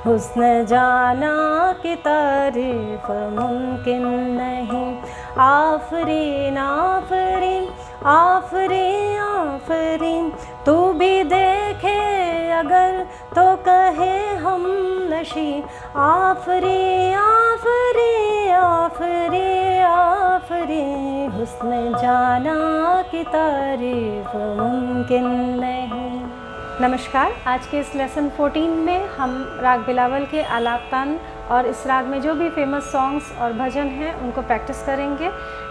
हुस्न जाना की तारीफ मुमकिन नहीं। आफरीन आफरीन आफरीन आफरीन, तू भी देखे अगर तो कहे हम नशी। आफरी आफरी आफरी आफरी, हुस्न जाना की तारीफ मुमकिन नहीं। नमस्कार। आज के इस लेसन 14 में हम राग बिलावल के आलाप तान और इस राग में जो भी फेमस सॉन्ग्स और भजन हैं उनको प्रैक्टिस करेंगे।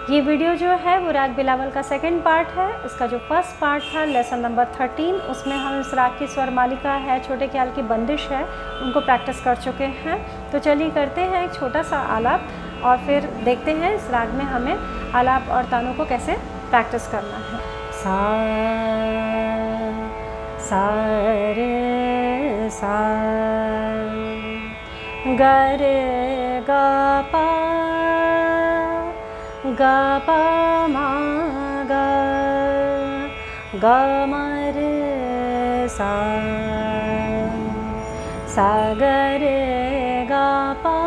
ये वीडियो जो है वो राग बिलावल का सेकंड पार्ट है। इसका जो फर्स्ट पार्ट था लेसन नंबर 13, उसमें हम इस राग की स्वर मालिका है, छोटे ख्याल की बंदिश है, उनको प्रैक्टिस कर चुके हैं। तो चलिए करते हैं एक छोटा सा आलाप और फिर देखते हैं इस राग में हमें आलाप और तानों को कैसे प्रैक्टिस करना है। सा रे सा, ग रे ग पा मा ग, ग म रे सा ग रे ग पा,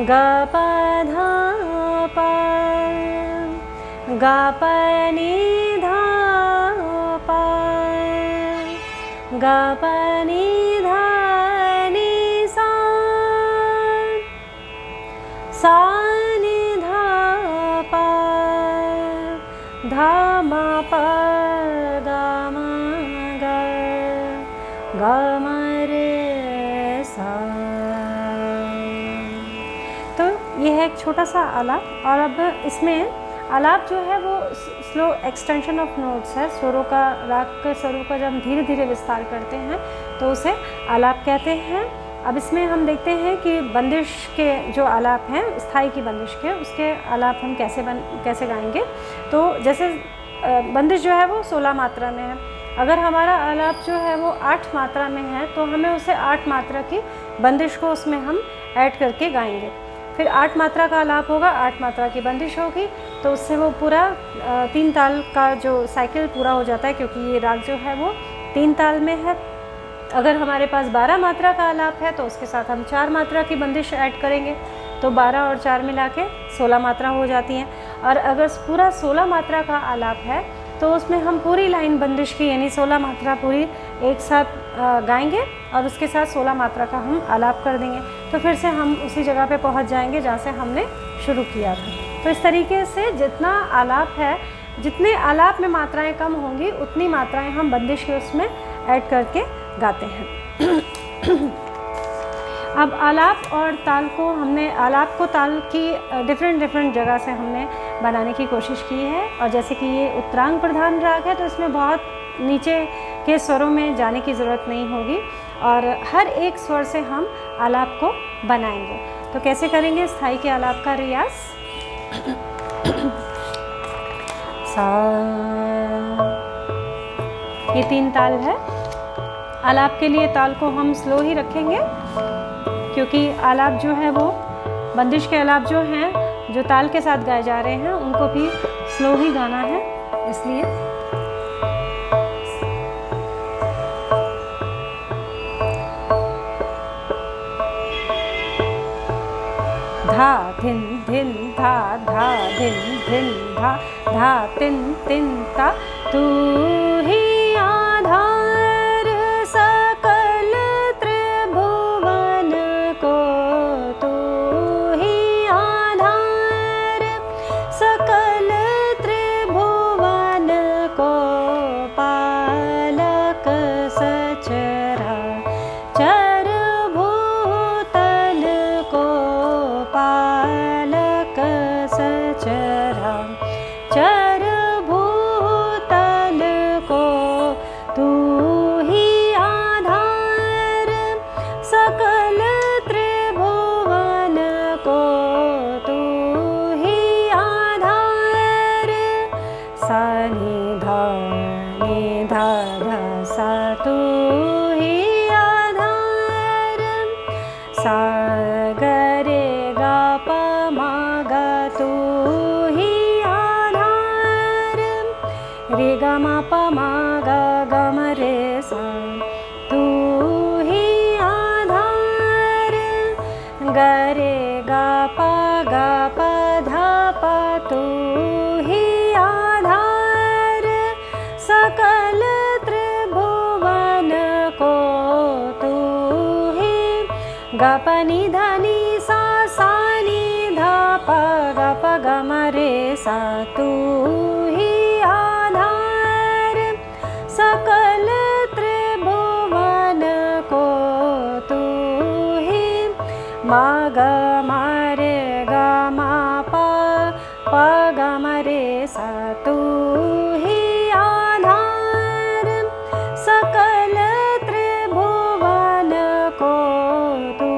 ग प धा पा, ग प नि धा पा, ग प नि धा नि सा, सा नि धा पा, धा म प ग म ग, ग म रे सा। तो यह है एक छोटा सा आलाप। और अब इसमें आलाप जो है वो स्लो एक्सटेंशन ऑफ नोट्स है। स्वरों का, राग के स्वरों का जब हम धीरे धीरे विस्तार करते हैं तो उसे आलाप कहते हैं। अब इसमें हम देखते हैं कि बंदिश के जो आलाप हैं, स्थाई की बंदिश के, उसके आलाप हम कैसे गाएंगे। तो जैसे बंदिश जो है वो 16 मात्रा में है। अगर हमारा आलाप जो है वो 8 मात्रा में है तो हमें उसे 8 मात्रा की बंदिश को उसमें हम ऐड करके गाएंगे। फिर 8 मात्रा का आलाप होगा, 8 मात्रा की बंदिश होगी, तो उससे वो पूरा 3 ताल का जो साइकिल पूरा हो जाता है, क्योंकि ये राग जो है वो 3 ताल में है। अगर हमारे पास 12 मात्रा का आलाप है तो उसके साथ हम 4 मात्रा की बंदिश ऐड करेंगे, तो 12 और 4 मिला के 16 मात्रा हो जाती हैं। और अगर पूरा 16 मात्रा का आलाप है तो उसमें हम पूरी लाइन बंदिश की यानी 16 मात्रा पूरी एक साथ गाएंगे और उसके साथ 16 मात्रा का हम आलाप कर देंगे। तो फिर से हम उसी जगह पे पहुंच जाएंगे जहाँ से हमने शुरू किया था। तो इस तरीके से जितना आलाप है, जितने आलाप में मात्राएं कम होंगी उतनी मात्राएं हम बंदिश के उसमें ऐड करके गाते हैं। अब आलाप और ताल को हमने, आलाप को ताल की डिफरेंट जगह से हमने बनाने की कोशिश की है। और जैसे कि ये उत्तरांग प्रधान राग है तो इसमें बहुत नीचे के स्वरों में जाने की ज़रूरत नहीं होगी और हर एक स्वर से हम आलाप को बनाएंगे। तो कैसे करेंगे स्थाई के आलाप का रियाज। सा, ये 3 ताल है। आलाप के लिए ताल को हम स्लो ही रखेंगे क्योंकि आलाप जो है वो बंदिश के आलाप जो हैं, जो ताल के साथ गाए जा रहे हैं, उनको भी स्लो ही गाना है, इसलिए धा धिन धिन धा धा धिन धिन धा धा तिन तिन ता, तू ही आधार सकल त्रिभुवन को, तू ही आधार सकल त्रिभुवन को, पालक सचरा चर भूतल को, पालक सचरा चर भूतल ग प नि ध नि सा नि ध प ग म रे सा तू ही आधार सकल त्रिभुवन को तू ही मा ग म रे ग म प ग म रे सा तू ही आधार सकल त्रिभुवन को तू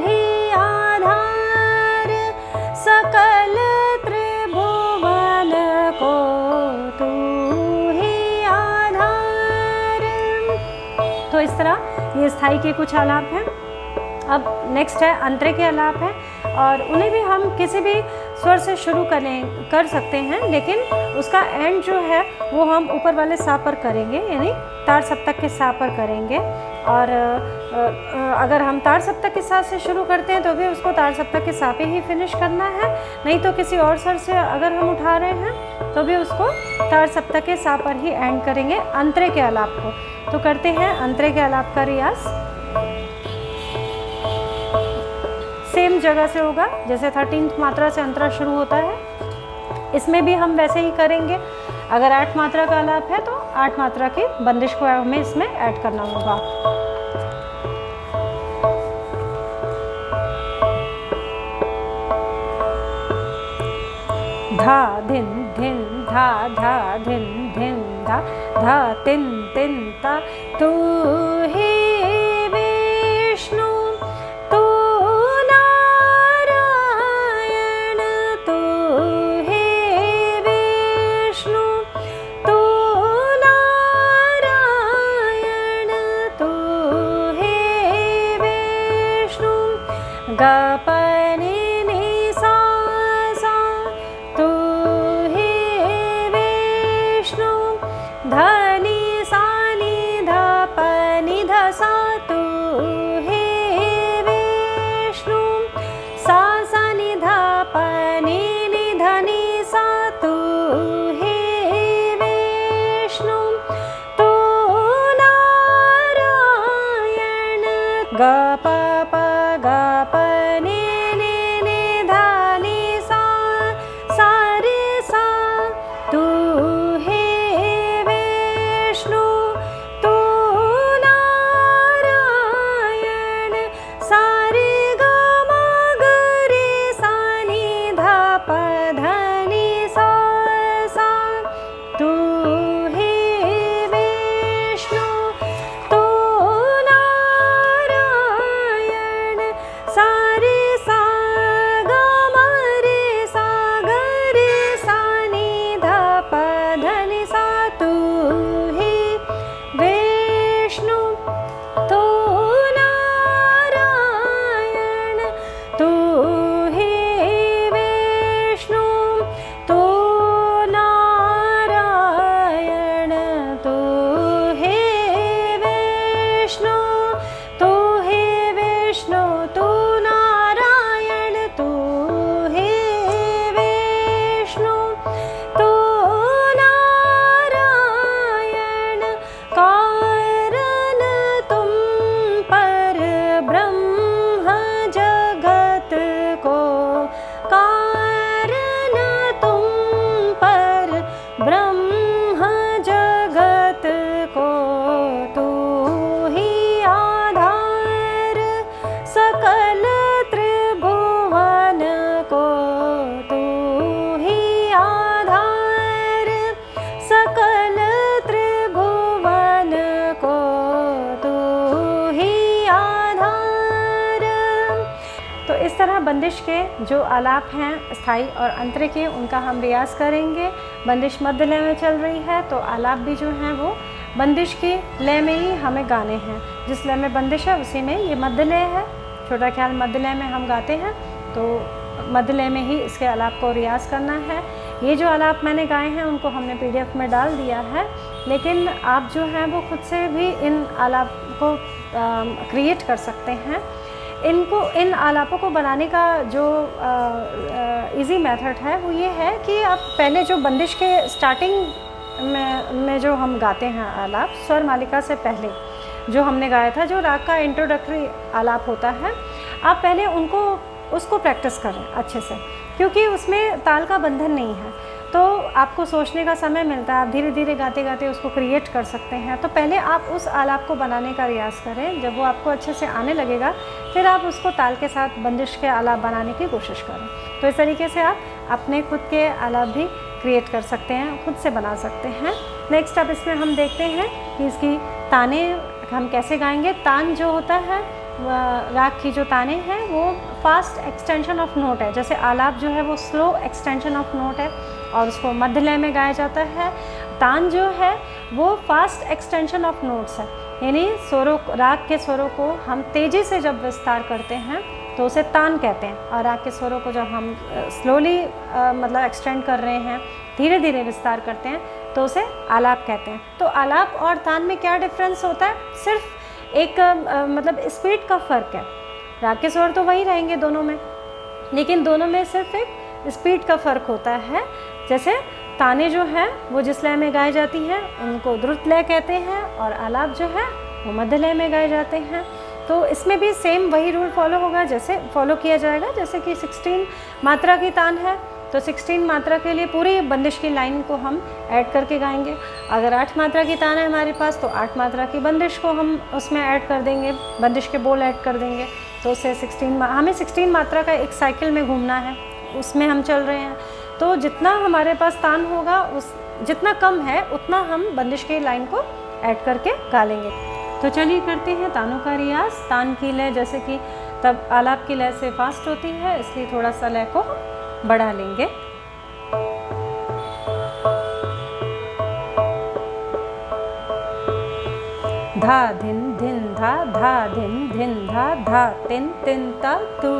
ही आधार सकल त्रिभुवन को तू ही आधार। तो इस तरह ये स्थाई के कुछ आलाप हैं। अब नेक्स्ट है अंतरे के आलाप हैं और उन्हें भी हम किसी भी स्वर से शुरू कर सकते हैं, लेकिन उसका एंड जो है वो हम ऊपर वाले सा पर करेंगे, यानी तार सप्तक के सा पर करेंगे। और अगर हम तार सप्तक के सा से शुरू करते हैं तो भी उसको तार सप्तक के सा पे ही फिनिश करना है, नहीं तो किसी और स्वर से अगर हम उठा रहे हैं तो भी उसको तार सप्तक के सा पर ही एंड करेंगे अंतरे के आलाप को। तो करते हैं अंतरे के आलाप का रियाज। सेम जगह से होगा जैसे 13th मात्रा से अंतरा शुरू होता है, इसमें भी हम वैसे ही करेंगे। अगर 8 मात्रा का आलाप है तो 8 मात्रा की बंदिश को हमें इसमें ऐड करना होगा। धा धिन धिन धा धा धिन धिन धा धा तिन तिन ता तू ही विष्णु तू नारायण तू ही विष्णु तू नारायण तू ही विष्णु ग प नि नि सा तू ही विष्णु ध नि सा नि ध प नि ध सा तू ही विष्णु सा नि ध प नि ध नि सा तू ही विष्णु तू नारायण ग प ग प नि ध नि सा रे सा तू ही विष्णु तू नारायण सा रे ग म ग रे सा नि ध प ध नि सा तू ही विष्णु तू नारायण सा रे सा ग म रे सा ग रे सा नि ध प ध नि सा तू ही विष्णु तू नारायण तू ही विष्णु तू नारायण तू ही विष्णु तू ही विष्णु तू नारायण तू ही विष्णु तू नारायण कारण तुम पर ब्रह्म जगत को कारण तुम पर ब्रह्म जगत को तू ही आधार सकल त्रिभुवन को तू ही आधार सकल त्रिभुवन को तू ही आधार। तो इस तरह बंदिश के जो आलाप हैं स्थाई और अंतरे के, उनका हम रियाज करेंगे। बंदिश मध्य लय में चल रही है तो आलाप भी जो हैं वो बंदिश की लय में ही हमें गाने हैं। जिस लय में बंदिश है उसी में ये मध्य लय है। छोटा ख्याल मध्य लय में हम गाते हैं तो मध्य लय में ही इसके आलाप को रियाज करना है। ये जो आलाप मैंने गाए हैं उनको हमने PDF में डाल दिया है, लेकिन आप जो हैं वो खुद से भी इन आलाप को क्रिएट कर सकते हैं। इन आलापों को बनाने का जो इजी मेथड है वो ये है कि आप पहले जो बंदिश के स्टार्टिंग में जो हम गाते हैं आलाप स्वर मालिका से पहले, जो हमने गाया था, जो राग का इंट्रोडक्टरी आलाप होता है, आप पहले उसको प्रैक्टिस करें अच्छे से, क्योंकि उसमें ताल का बंधन नहीं है, तो आपको सोचने का समय मिलता है, आप धीरे धीरे गाते गाते उसको क्रिएट कर सकते हैं। तो पहले आप उस आलाप को बनाने का रियाज़ करें, जब वो आपको अच्छे से आने लगेगा फिर आप उसको ताल के साथ बंदिश के आलाप बनाने की कोशिश करें। तो इस तरीके से आप अपने खुद के आलाप भी क्रिएट कर सकते हैं, खुद से बना सकते हैं। नेक्स्ट अब इसमें हम देखते हैं कि इसकी ताने हम कैसे गाएंगे। तान जो होता है, राग की जो ताने हैं वो फास्ट एक्सटेंशन ऑफ नोट है, जैसे आलाप जो है वो स्लो एक्सटेंशन ऑफ नोट है और उसको मध्य लय में गाया जाता है। तान जो है वो फास्ट एक्सटेंशन ऑफ नोट्स है, यानी स्वरों, राग के स्वरों को हम तेज़ी से जब विस्तार करते हैं तो उसे तान कहते हैं, और राग के स्वरों को जब हम स्लोली मतलब एक्सटेंड कर रहे हैं, धीरे धीरे विस्तार करते हैं, तो उसे आलाप कहते हैं। तो आलाप और तान में क्या डिफरेंस होता है? सिर्फ एक मतलब स्पीड का फ़र्क है। राग के स्वर तो वही रहेंगे दोनों में, लेकिन दोनों में सिर्फ एक स्पीड का फ़र्क होता है। जैसे ताने जो हैं वो जिस लय में गाई जाती हैं उनको द्रुत लय कहते हैं, और आलाप जो है वो मध्य लय में गाए जाते हैं। तो इसमें भी सेम वही रूल फॉलो होगा, जैसे फॉलो किया जाएगा। जैसे कि 16 मात्रा की तान है तो 16 मात्रा के लिए पूरी बंदिश की लाइन को हम ऐड करके गाएंगे। अगर 8 मात्रा की तान है हमारे पास तो 8 मात्रा की बंदिश को हम उसमें ऐड कर देंगे, बंदिश के बोल ऐड कर देंगे। तो उससे हमें 16 मात्रा का एक साइकिल में घूमना है, उसमें हम चल रहे हैं। तो जितना हमारे पास तान होगा जितना कम है उतना हम बंदिश की लाइन को ऐड करके गा लेंगे। तो चलिए करते हैं तानों का रियाज। तान की लय जैसे कि तब आलाप की लय से फास्ट होती है, इसलिए थोड़ा सा लय को बढ़ा लेंगे। धा धिन धिन धा, धा धिन धिन धा, धा तिन तिन ता। तू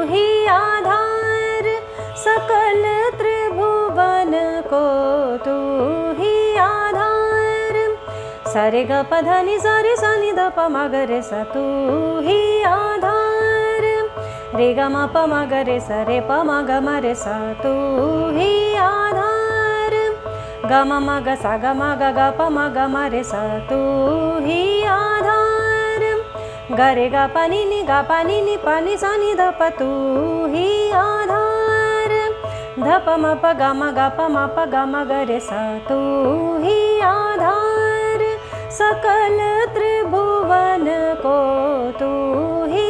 ही आधार सकल त्रिभुवन को, तू ही आधार। सारे ग प ध नि सा रे सा नि ध प म ग रे सा, तू ही आधार। रे ग म प म ग रे सा, रे प म ग म रे सा, तू ही आधार। ग म म ग सा ग म ग ग प म ग म रे सा, तू ही आधार। ग रे ग प नि नि ग प नि नि प नि सा नि ध प, तू ही आधार। ध प म प ग म ग प म प ग म ग रे सा, तू ही आधार। सकल त्रिभुवन को तू ही।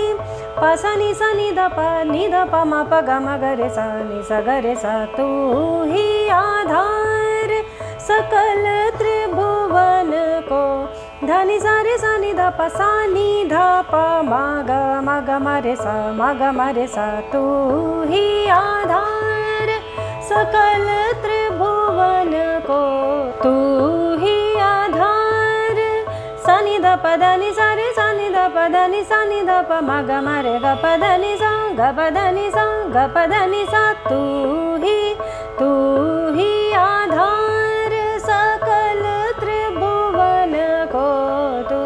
प सा नि ध प म प ग म ग रे सा, नि सा ग रे सा, तू ही आधार। सकल त्रिभुवन को। ध नि सा नि ध प सा नि ध प म ग म रे सा, म ग म रे सा, तू ही आधार। सकल त्रिभुवन को तू ही आधार। सा नि ध प ध नि सा रे सा नि ध प ध नि सा नि ध प म ग म रे ग प ध नि सा, ग प ध नि सा, ग प ध नि सा, तू ही आधार। सकल त्रिभुवन को तू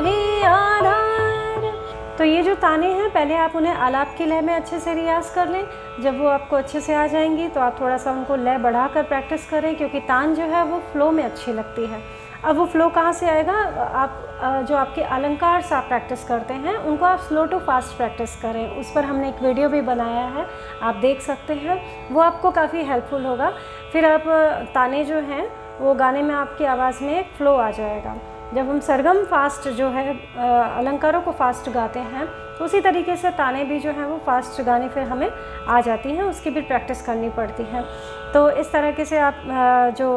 ही आधार। तो ये जो ताने हैं पहले आप उन्हें आलाप की लय में अच्छे से रियाज कर लें। जब वो आपको अच्छे से आ जाएंगी तो आप थोड़ा सा उनको लय बढ़ाकर प्रैक्टिस करें, क्योंकि तान जो है वो फ्लो में अच्छी लगती है। अब वो फ्लो कहाँ से आएगा? आप जो आपके अलंकार से आप प्रैक्टिस करते हैं उनको आप स्लो टू फास्ट प्रैक्टिस करें। उस पर हमने एक वीडियो भी बनाया है, आप देख सकते हैं, वो आपको काफ़ी हेल्पफुल होगा। फिर आप ताने जो हैं वो गाने में आपकी आवाज़ में एक फ़्लो आ जाएगा। जब हम सरगम फास्ट जो है अलंकारों को फास्ट गाते हैं तो उसी तरीके से ताने भी जो हैं वो फास्ट गाने फिर हमें आ जाती हैं, उसकी भी प्रैक्टिस करनी पड़ती है। तो इस तरीके से आप जो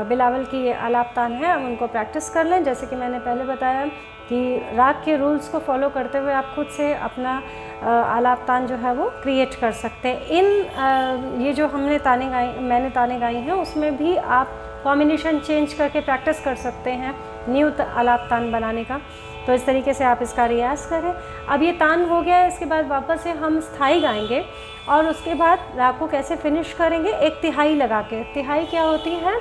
बिलावल की आलाप तान है अब उनको प्रैक्टिस कर लें। जैसे कि मैंने पहले बताया कि राग के रूल्स को फॉलो करते हुए आप खुद से अपना आलाप तान जो है वो क्रिएट कर सकते हैं। ये जो मैंने ताने गाई हैं उसमें भी आप कॉम्बिनेशन चेंज करके प्रैक्टिस कर सकते हैं न्यू आलाप तान बनाने का। तो इस तरीके से आप इसका रियाज़ करें। अब ये तान हो गया है, इसके बाद वापस से हम स्थाई गाएंगे और उसके बाद राग को कैसे फिनिश करेंगे, एक तिहाई लगा के। तिहाई क्या होती है?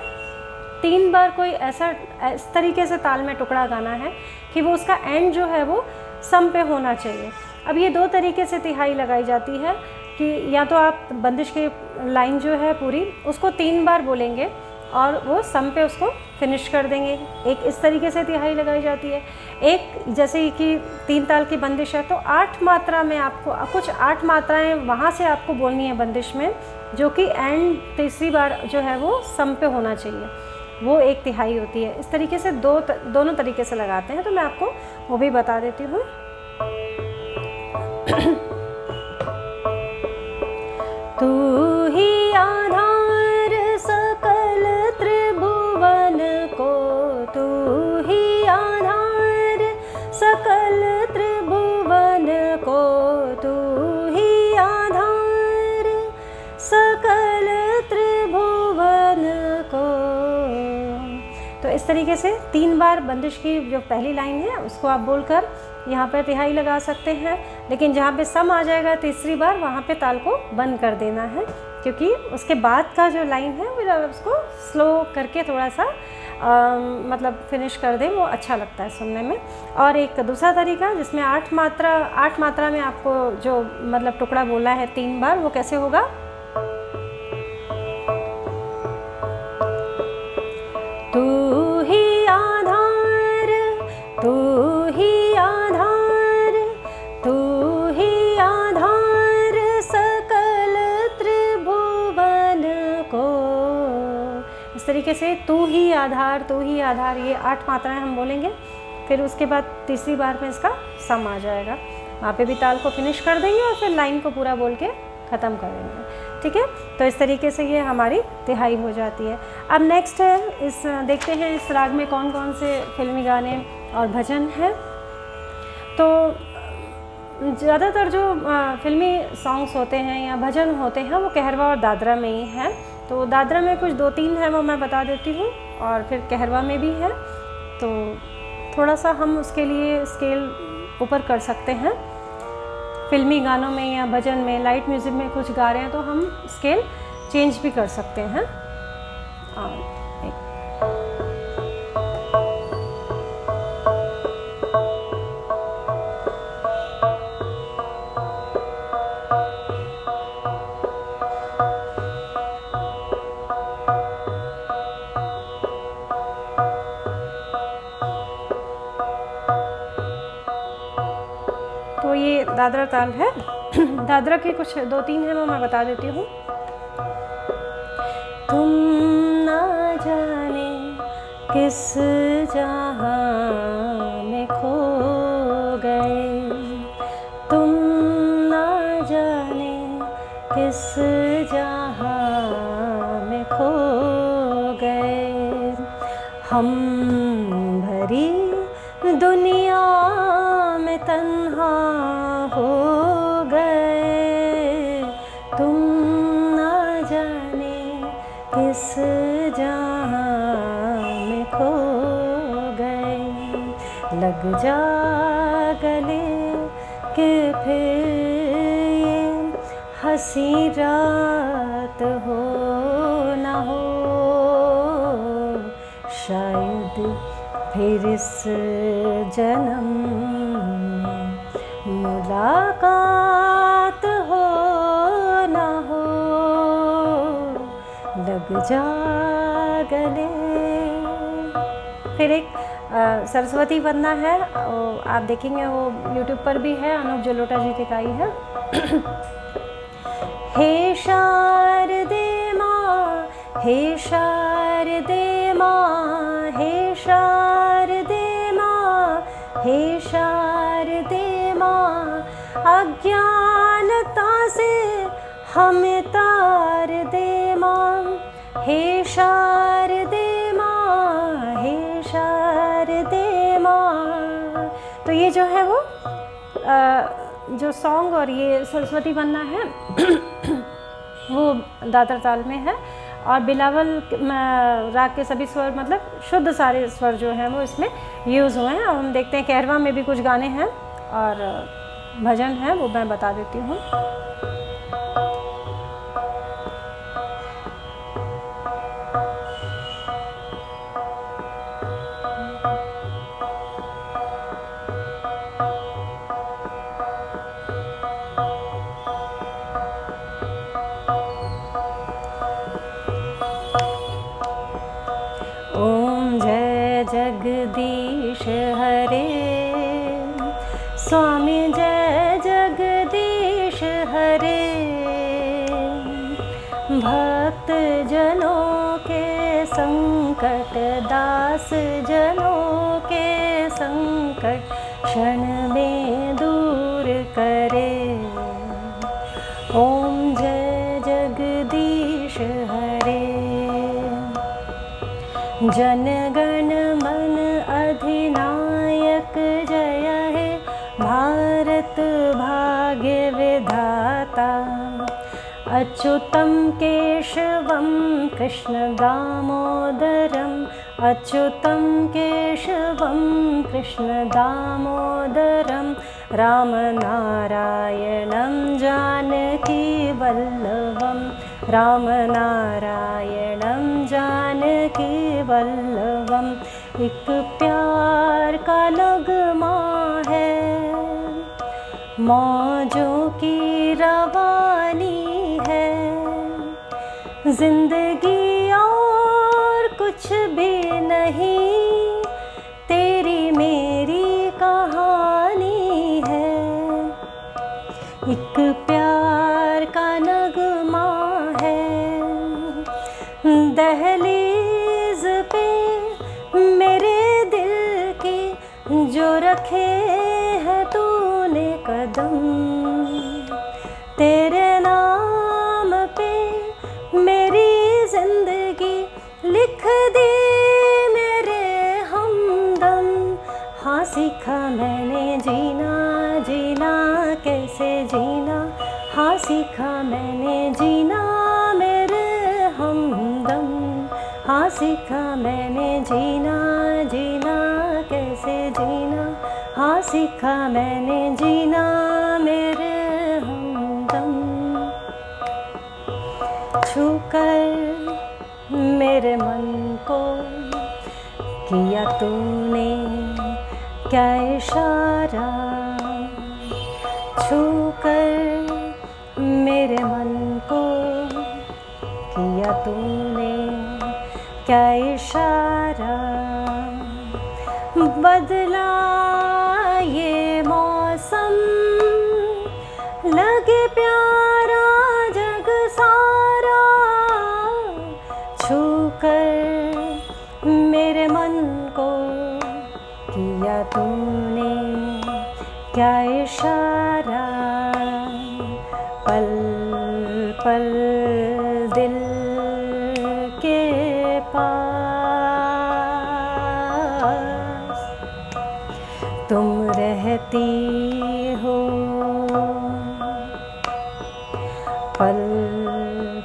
3 बार कोई ऐसा इस तरीके से ताल में टुकड़ा गाना है कि वो उसका एंड जो है वो सम पे होना चाहिए। अब ये 2 तरीके से तिहाई लगाई जाती है कि या तो आप बंदिश की लाइन जो है पूरी उसको 3 बार बोलेंगे और वो सम पे उसको फिनिश कर देंगे। एक इस तरीके से तिहाई लगाई जाती है। एक जैसे कि 3 ताल की बंदिश है तो 8 मात्रा में आपको कुछ 8 मात्राएं वहाँ से आपको बोलनी है बंदिश में, जो कि एंड तीसरी बार जो है वो सम पे होना चाहिए, वो एक तिहाई होती है। इस तरीके से दोनों तरीके से लगाते हैं, तो मैं आपको वो भी बता देती हूँ। तू ही आधार सकल त्रिभुवन को, तू ही आधार सकल त्रिभुवन को, तू ही आधार सकल त्रिभुवन को। तो इस तरीके से 3 बार बंदिश की जो पहली लाइन है उसको आप बोलकर यहाँ पर तिहाई लगा सकते हैं, लेकिन जहाँ पे सम आ जाएगा तीसरी बार वहाँ पे ताल को बंद कर देना है, क्योंकि उसके बाद का जो लाइन है वो उसको स्लो करके थोड़ा सा मतलब फिनिश कर दें, वो अच्छा लगता है सुनने में। और एक दूसरा तरीका जिसमें 8 मात्रा में आपको जो मतलब टुकड़ा बोला है 3 बार, वो कैसे होगा? तू ही आधार, तू ही आधार, तू ही आधार सकल त्रिभुवन को। इस तरीके से तू ही आधार, तू ही आधार, ये 8 मात्राएं हम बोलेंगे। फिर उसके बाद तीसरी बार में इसका सम आ जाएगा, वहाँ पे भी ताल को फिनिश कर देंगे और फिर लाइन को पूरा बोल के ख़त्म कर देंगे। ठीक है, तो इस तरीके से ये हमारी तिहाई हो जाती है। अब नेक्स्ट है, इस देखते हैं इस राग में कौन कौन से फिल्मी गाने और भजन हैं। तो ज़्यादातर जो फिल्मी सॉन्ग्स होते हैं या भजन होते हैं वो कहरवा और दादरा में ही हैं। तो दादरा में कुछ 2-3 है वो मैं बता देती हूँ, और फिर कहरवा में भी है, तो थोड़ा सा हम उसके लिए स्केल ऊपर कर सकते हैं। फिल्मी गानों में या भजन में, लाइट म्यूज़िक में कुछ गा रहे हैं तो हम स्केल चेंज भी कर सकते हैं। तो ये दादरा ताल है। दादरा के कुछ 2-3 हैं वो मैं बता देती हूँ। तुम ना जाने किस जहां में खो गए, तुम ना जाने किस जहां में खो गए, हम भरी दुनिया में तन्हा हो गए, तुम ना जाने किस जहां में खो गए, लग जा गले कि फिर ये हंसी रात हो ना हो, शायद फिर इस जन्म में मुलाकात हो ना हो, लग जा गले। फिर एक सरस्वती वंदना है, आप देखेंगे वो यूट्यूब पर भी है, अनूप जलोटा जी की गाई है। हे शारदे माँ, हे शारदे माँ, हे शारदे माँ, हे शारदे माँ, अज्ञानता से हमें तार दे माँ, हे शारदे माँ, हे शारदे माँ। तो ये जो है वो जो सॉन्ग और ये सरस्वती वंदना है वो दादरा ताल में है, और बिलावल राग के सभी स्वर मतलब शुद्ध सारे स्वर जो हैं वो इसमें यूज़ हुए हैं। अब हम देखते हैं कहरवा में भी कुछ गाने हैं और भजन हैं, वो मैं बता देती हूँ। स्वामी जय जगदीश हरे। भक्त जनों के संकट, दास जनों के संकट क्षण में दूर करे। ओम जय जगदीश हरे। जन गण मन अधिनायक जय हे, भारत भाग्य विधाता। अच्युतं केशवं कृष्ण दामोदरम्, अच्युतं केशवं कृष्ण दामोदरं, रामनारायणं जानकी वल्लभं, रामनारायणं जानकी वल्लभम्। एक प्यार का नगमा है, मौजों की रवानी है। जिंदगी और कुछ भी नहीं, तेरी मेरी कहानी है। एक प्यार का नगमा है, दहलीज पे मेरे दिल की जो रखे है तूने कदम। तेरे नाम पे मेरी जिंदगी लिख दी मेरे हमदम। हाँ सीखा मैंने जीना, जीना कैसे जीना। हाँ सीखा मैंने जीना मेरे हमदम। हाँ सीखा मैंने जीना, जीना कैसे जीना। हाँ सीखा मैंने जीना मेरे हमदम। छूकर मेरे मन को किया तूने क्या इशारा। छूकर मेरे मन को किया तूने क्या इशारा। बदला ये मौसम, लगे प्यारा जग सारा। छूकर मेरे मन को किया तूने क्या इशारा। पल पल दिल के पास तुम रहती हो। पल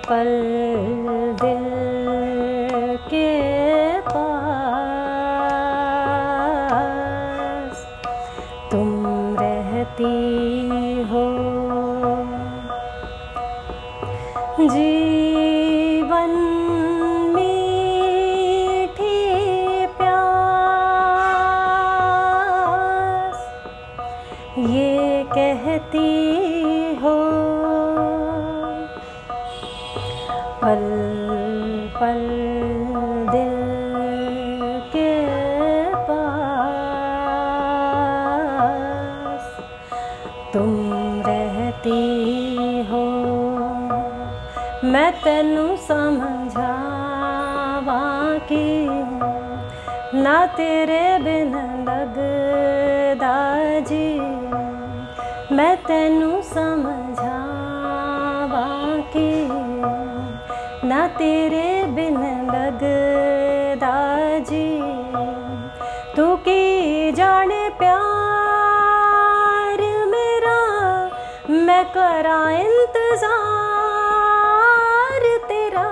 पल दिल के पास तुम रहती हो। जीवन मीठी प्यास ये कहती हो। पल पल दिल के पास तुम रहती हो। मैं तेनू समझावां कि ना तेरे बिन लगदा जी। मैं तेनू समझावां कि ना तेरे बिन लगदा जी। तू की जाने प्यार मेरा, मैं करा इंतजार तेरा।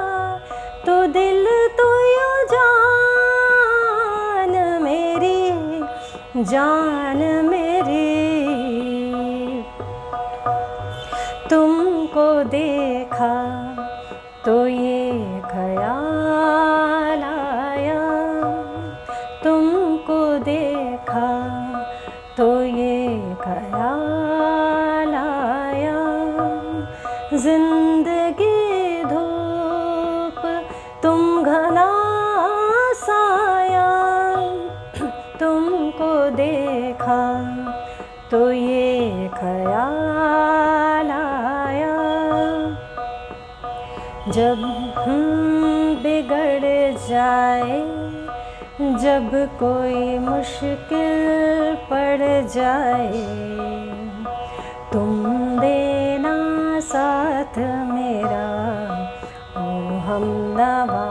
तो दिल तो यो जान मेरी, जान मेरी। तुमको देखा तो ये ख्याल आया। तुमको देखा तो ये ख्याल आया। जिंदगी धूप तुम घना साया। तुमको देखा तो ये ख्याल आया, जब बिगड़ जाए, जब कोई मुश्किल पड़ जाए, तुम देना साथ मेरा ओ हमनवा।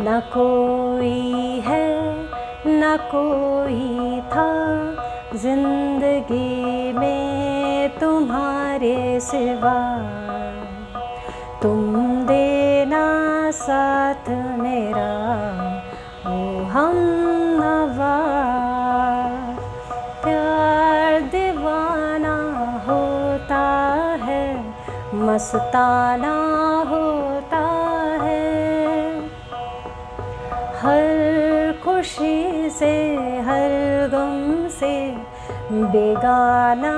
न कोई है न कोई था जिंदगी में तुम्हारे सिवा, तुम देना साथ मेरा ओ हमनवा। प्यार दीवाना होता है, मस्ताना होता है, हर खुशी से हर गम से बेगाना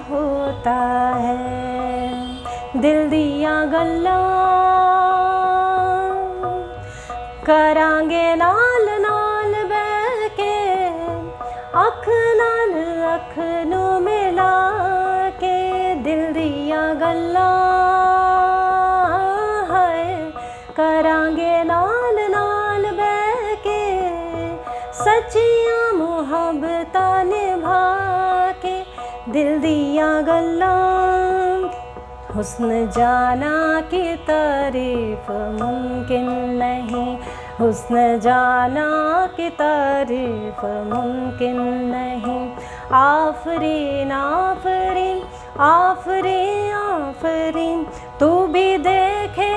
होता है। दिल दिया गल्ला करांगे नाल नाल बह के, अख नाल अख नू मिला के, दिल दिया गल्ला है करांगे नाल नाल बह के, सच्चियां मुहब्बतां निभा के, दिल दिया गल्ला। हुस्न जाना की तारीफ मुमकिन नहीं, हुस्न जाना की तारीफ मुमकिन नहीं, आफरीन आफरीन आफरीन आफरीन, तू भी देखे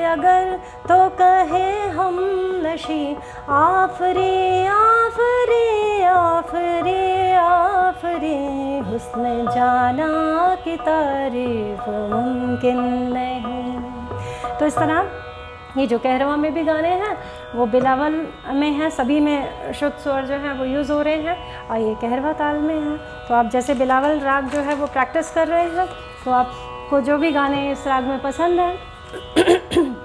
अगर तो कहे हम नशी, आफरी आफरी आफरी आफरी, हुस्न जाना की तारीफ मुमकिन नहीं। तो इस तरह ये जो कहरवा में भी गाने हैं वो बिलावल में हैं, सभी में शुद्ध स्वर जो है वो यूज़ हो रहे हैं, और ये कहरवा ताल में हैं। तो आप जैसे बिलावल राग जो है वो प्रैक्टिस कर रहे हैं, तो आपको जो भी गाने इस राग में पसंद हैं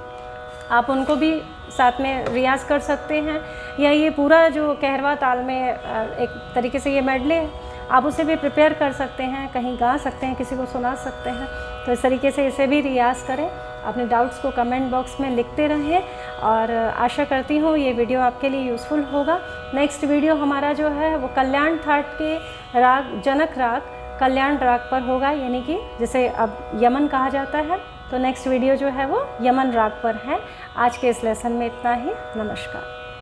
आप उनको भी साथ में रियाज कर सकते हैं, या ये पूरा जो कहरवा ताल में एक तरीके से ये मेडले आप उसे भी प्रिपेयर कर सकते हैं, कहीं गा सकते हैं, किसी को सुना सकते हैं। तो इस तरीके से इसे भी रियाज करें। अपने डाउट्स को कमेंट बॉक्स में लिखते रहें, और आशा करती हूँ ये वीडियो आपके लिए यूज़फुल होगा। नेक्स्ट वीडियो हमारा जो है वो कल्याण थाट के राग जनक राग कल्याण राग पर होगा, यानी कि जिसे अब यमन कहा जाता है। तो नेक्स्ट वीडियो जो है वो यमन राग पर है। आज के इस लेसन में इतना ही। नमस्कार।